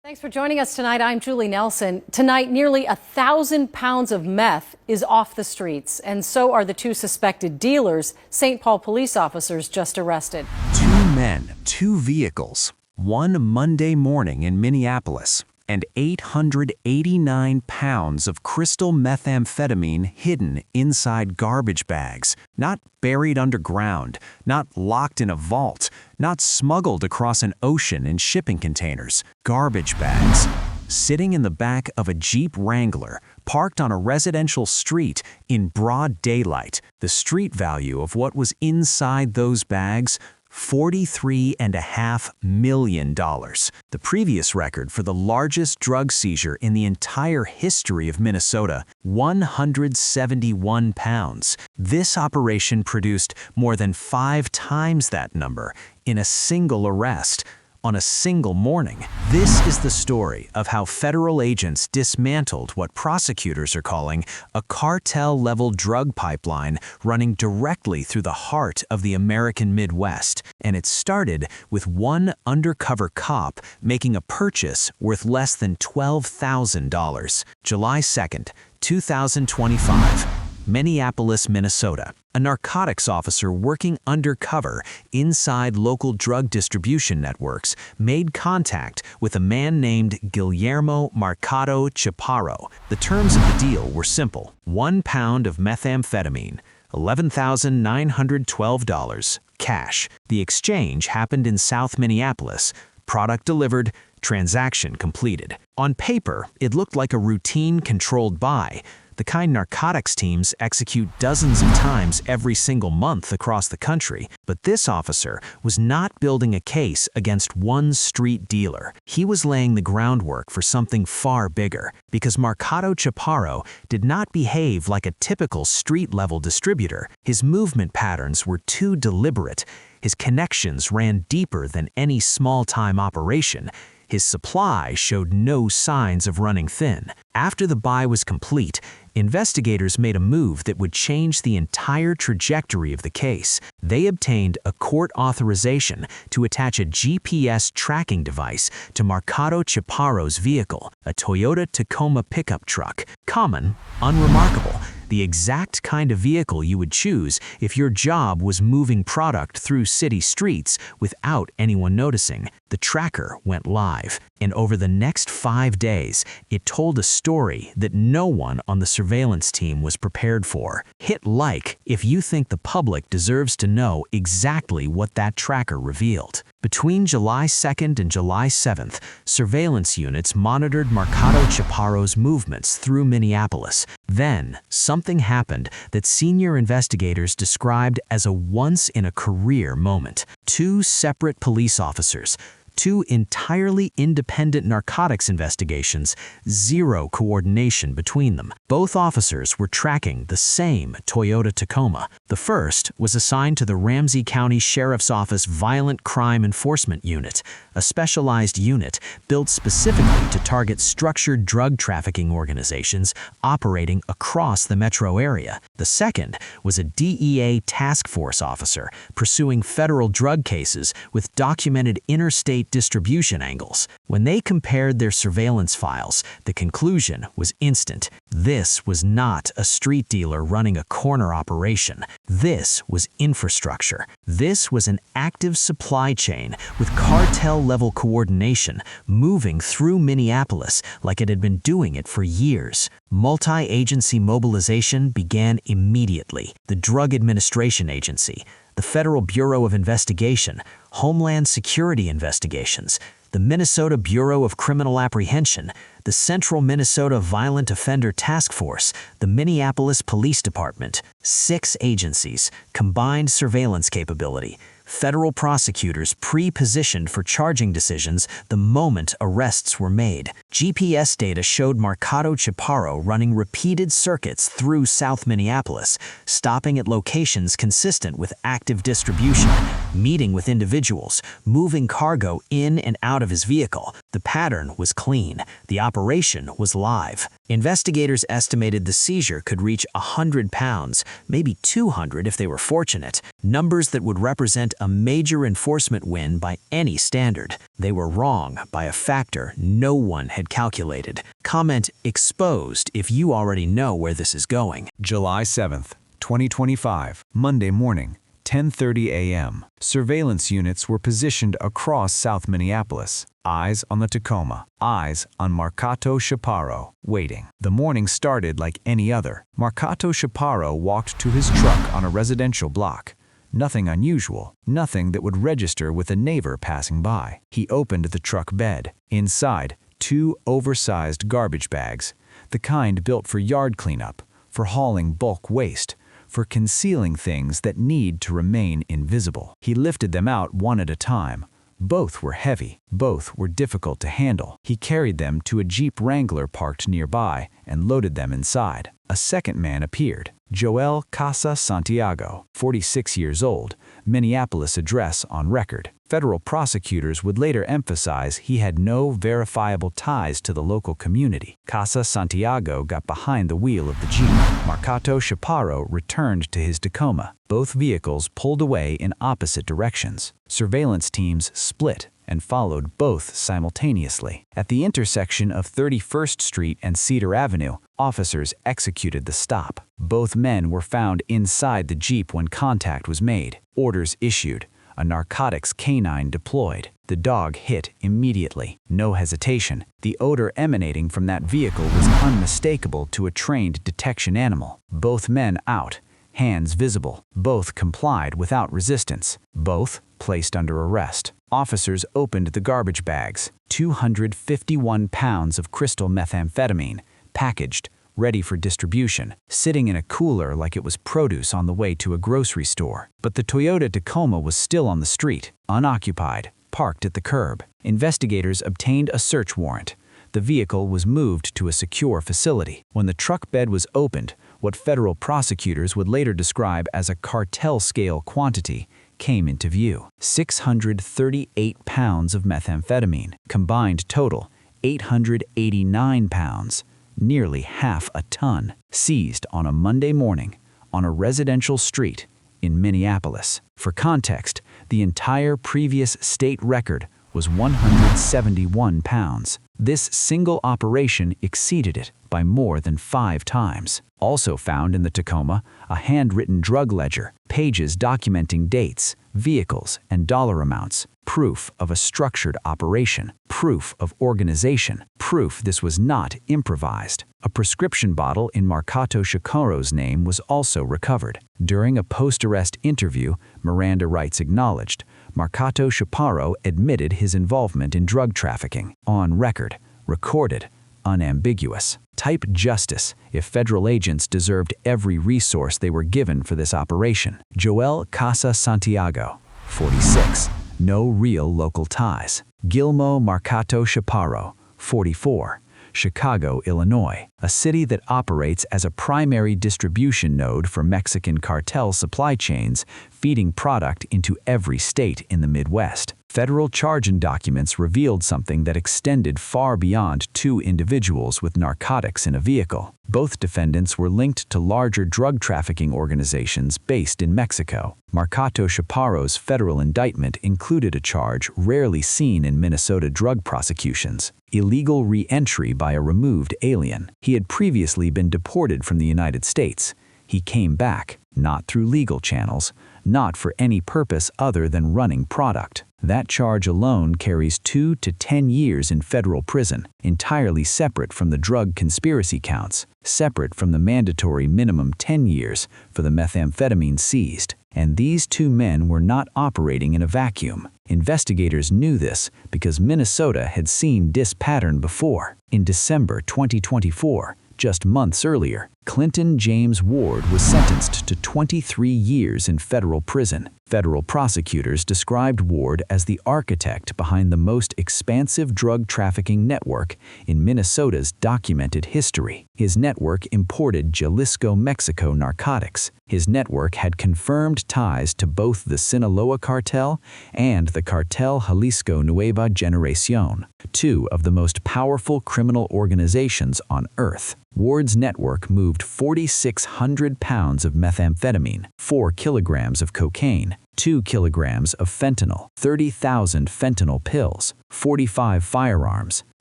Thanks for joining us tonight. I'm Julie Nelson. Tonight, nearly 1,000 pounds of meth is off the streets, and so are the two suspected dealers St. Paul police officers just arrested. 2 men, 2 vehicles, one Monday morning in Minneapolis, and 889 pounds of crystal methamphetamine hidden inside garbage bags, not buried underground, not locked in a vault, not smuggled across an ocean in shipping containers. Garbage bags, sitting in the back of a Jeep Wrangler, parked on a residential street in broad daylight. The street value of what was inside those bags, $43.5 million. The previous record for the largest drug seizure in the entire history of Minnesota, 171 pounds. This operation produced more than 5 times that number in a single arrest, on a single morning. This is the story of how federal agents dismantled what prosecutors are calling a cartel-level drug pipeline running directly through the heart of the American Midwest. And it started with one undercover cop making a purchase worth less than $12,000. July 2nd, 2025. Minneapolis, Minnesota. A narcotics officer working undercover inside local drug distribution networks made contact with a man named Guillermo Marcato Chaparo. The terms of the deal were simple: 1 pound of methamphetamine, $11,912, cash. The exchange happened in South Minneapolis. Product delivered, transaction completed. On paper, it looked like a routine controlled buy, the kind narcotics teams execute dozens of times every single month across the country. But this officer was not building a case against one street dealer. He was laying the groundwork for something far bigger, because Marcato Chaparo did not behave like a typical street-level distributor. His movement patterns were too deliberate. His connections ran deeper than any small-time operation. His supply showed no signs of running thin. After the buy was complete, investigators made a move that would change the entire trajectory of the case. They obtained a court authorization to attach a GPS tracking device to Marcato Chaparo's vehicle, a Toyota Tacoma pickup truck. Common, unremarkable, the exact kind of vehicle you would choose if your job was moving product through city streets without anyone noticing. The tracker went live, and over the next 5 days, it told a story that no one on the surveillance team was prepared for. Hit like if you think the public deserves to know exactly what that tracker revealed. Between July 2nd and July 7th, surveillance units monitored Marcato Chaparo's movements through Minneapolis. Then, something happened that senior investigators described as a once-in-a-career moment. 2 separate police officers, 2 entirely independent narcotics investigations, 0 coordination between them. Both officers were tracking the same Toyota Tacoma. The first was assigned to the Ramsey County Sheriff's Office Violent Crime Enforcement Unit, a specialized unit built specifically to target structured drug trafficking organizations operating across the metro area. The second was a DEA task force officer pursuing federal drug cases with documented interstate distribution angles. When they compared their surveillance files, the conclusion was instant. This was not a street dealer running a corner operation. This was infrastructure. This was an active supply chain with cartel-level coordination moving through Minneapolis like it had been doing it for years. Multi-agency mobilization began immediately. The Drug Administration Agency, the Federal Bureau of Investigation, Homeland Security Investigations, the Minnesota Bureau of Criminal Apprehension, the Central Minnesota Violent Offender Task Force, the Minneapolis Police Department. 6 agencies, combined surveillance capability. Federal prosecutors pre-positioned for charging decisions the moment arrests were made. GPS data showed Marcato Chaparo running repeated circuits through South Minneapolis, stopping at locations consistent with active distribution, meeting with individuals, moving cargo in and out of his vehicle. The pattern was clean. The operation was live. Investigators estimated the seizure could reach 100 pounds, maybe 200 if they were fortunate, numbers that would represent a major enforcement win by any standard. They were wrong by a factor no one had calculated. Comment exposed if you already know where this is going. July 7th, 2025, Monday morning, 10:30 a.m. Surveillance units were positioned across South Minneapolis. Eyes on the Tacoma, eyes on Marcato Chaparo, waiting. The morning started like any other. Marcato Chaparo walked to his truck on a residential block. Nothing unusual, nothing that would register with a neighbor passing by. He opened the truck bed. Inside, 2 oversized garbage bags, the kind built for yard cleanup, for hauling bulk waste, for concealing things that need to remain invisible. He lifted them out one at a time. Both were heavy, both were difficult to handle. He carried them to a Jeep Wrangler parked nearby and loaded them inside. A second man appeared, Joel Kasa Santiago, 46 years old, Minneapolis address on record. Federal prosecutors would later emphasize he had no verifiable ties to the local community. Kasa Santiago got behind the wheel of the Jeep. Marcato Chaparo returned to his Tacoma. Both vehicles pulled away in opposite directions. Surveillance teams split and followed both simultaneously. At the intersection of 31st Street and Cedar Avenue, officers executed the stop. Both men were found inside the Jeep when contact was made. Orders issued. A narcotics canine deployed. The dog hit immediately. No hesitation. The odor emanating from that vehicle was unmistakable to a trained detection animal. Both men out, hands visible. Both complied without resistance. Both placed under arrest. Officers opened the garbage bags. 251 pounds of crystal methamphetamine, packaged, ready for distribution, sitting in a cooler like it was produce on the way to a grocery store. But the Toyota Tacoma was still on the street, unoccupied, parked at the curb. Investigators obtained a search warrant. The vehicle was moved to a secure facility. When the truck bed was opened, what federal prosecutors would later describe as a cartel-scale quantity came into view. 638 pounds of methamphetamine, combined total 889 pounds. Nearly half a ton, seized on a Monday morning on a residential street in Minneapolis. For context, the entire previous state record was 171 pounds. This single operation exceeded it by more than 5 times. Also found in the Tacoma, a handwritten drug ledger, pages documenting dates, vehicles, and dollar amounts, proof of a structured operation, proof of organization, proof this was not improvised. A prescription bottle in Marcato Chaparo's name was also recovered. During a post-arrest interview, Miranda rights acknowledged, Marcato Chaparo admitted his involvement in drug trafficking. On record, recorded, unambiguous. Type justice if federal agents deserved every resource they were given for this operation. Joel Kasa Santiago, 46. No real local ties. Guilmo Marcato Chaparo, 44. Chicago, Illinois, a city that operates as a primary distribution node for Mexican cartel supply chains, feeding product into every state in the Midwest. Federal charging documents revealed something that extended far beyond 2 individuals with narcotics in a vehicle. Both defendants were linked to larger drug trafficking organizations based in Mexico. Marcato Chaparo's federal indictment included a charge rarely seen in Minnesota drug prosecutions: illegal re-entry by a removed alien. He had previously been deported from the United States. He came back, not through legal channels, not for any purpose other than running product. That charge alone carries 2 to 10 years in federal prison, entirely separate from the drug conspiracy counts, separate from the mandatory minimum 10 years for the methamphetamine seized. And these 2 men were not operating in a vacuum. Investigators knew this because Minnesota had seen this pattern before. In December 2024, just months earlier, Clinton James Ward was sentenced to 23 years in federal prison. Federal prosecutors described Ward as the architect behind the most expansive drug trafficking network in Minnesota's documented history. His network imported Jalisco, Mexico narcotics. His network had confirmed ties to both the Sinaloa cartel and the cartel Jalisco Nueva Generación, 2 of the most powerful criminal organizations on earth. Ward's network moved 4,600 pounds of methamphetamine, 4 kilograms of cocaine, 2 kilograms of fentanyl, 30,000 fentanyl pills, 45 firearms,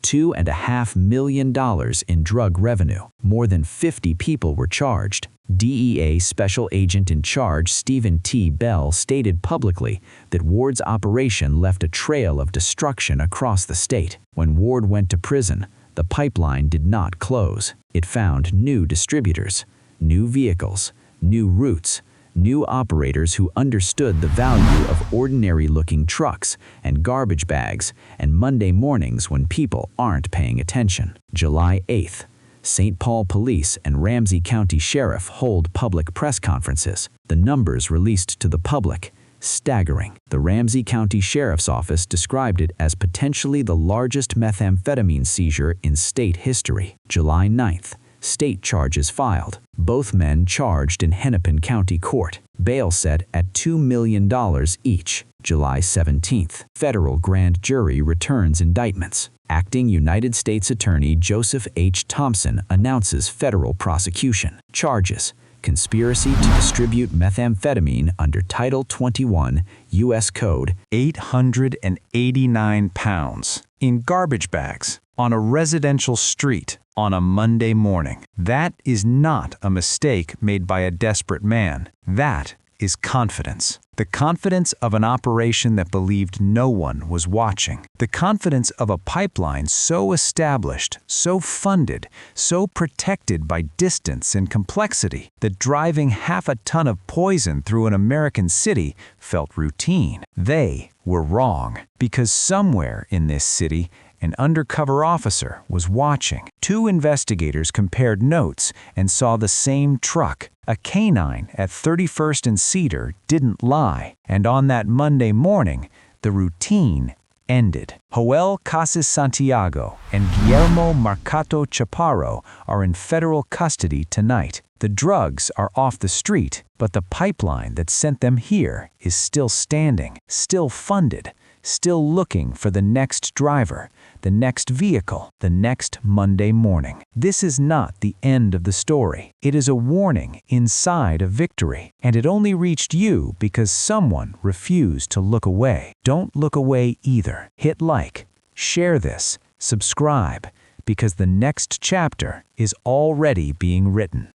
$2.5 million in drug revenue. More than 50 people were charged. DEA Special Agent in Charge Stephen T. Bell stated publicly that Ward's operation left a trail of destruction across the state. When Ward went to prison, the pipeline did not close. It found new distributors, new vehicles, new routes, new operators who understood the value of ordinary-looking trucks and garbage bags and Monday mornings when people aren't paying attention. July 8th, St. Paul Police and Ramsey County Sheriff hold public press conferences. The numbers released to the public, staggering. The Ramsey County Sheriff's Office described it as potentially the largest methamphetamine seizure in state history. July 9th, state charges filed. Both men charged in Hennepin County Court. Bail set at $2 million each. July 17th, federal grand jury returns indictments. Acting United States Attorney Joseph H. Thompson announces federal prosecution. Charges: conspiracy to distribute methamphetamine under Title 21 U.S. Code 889 pounds in garbage bags on a residential street on a Monday morning. That is not a mistake made by a desperate man. That is confidence. The confidence of an operation that believed no one was watching. The confidence of a pipeline so established, so funded, so protected by distance and complexity that driving half a ton of poison through an American city felt routine. They were wrong, because somewhere in this city, an undercover officer was watching. 2 investigators compared notes and saw the same truck. A canine at 31st and Cedar didn't lie, and on that Monday morning, the routine ended. Joel Kasa Santiago and Guilmo Marcato Chaparo are in federal custody tonight. The drugs are off the street, but the pipeline that sent them here is still standing, still funded, still looking for the next driver, the next vehicle, the next Monday morning. This is not the end of the story. It is a warning inside a victory, and it only reached you because someone refused to look away. Don't look away either. Hit like, share this, subscribe, because the next chapter is already being written.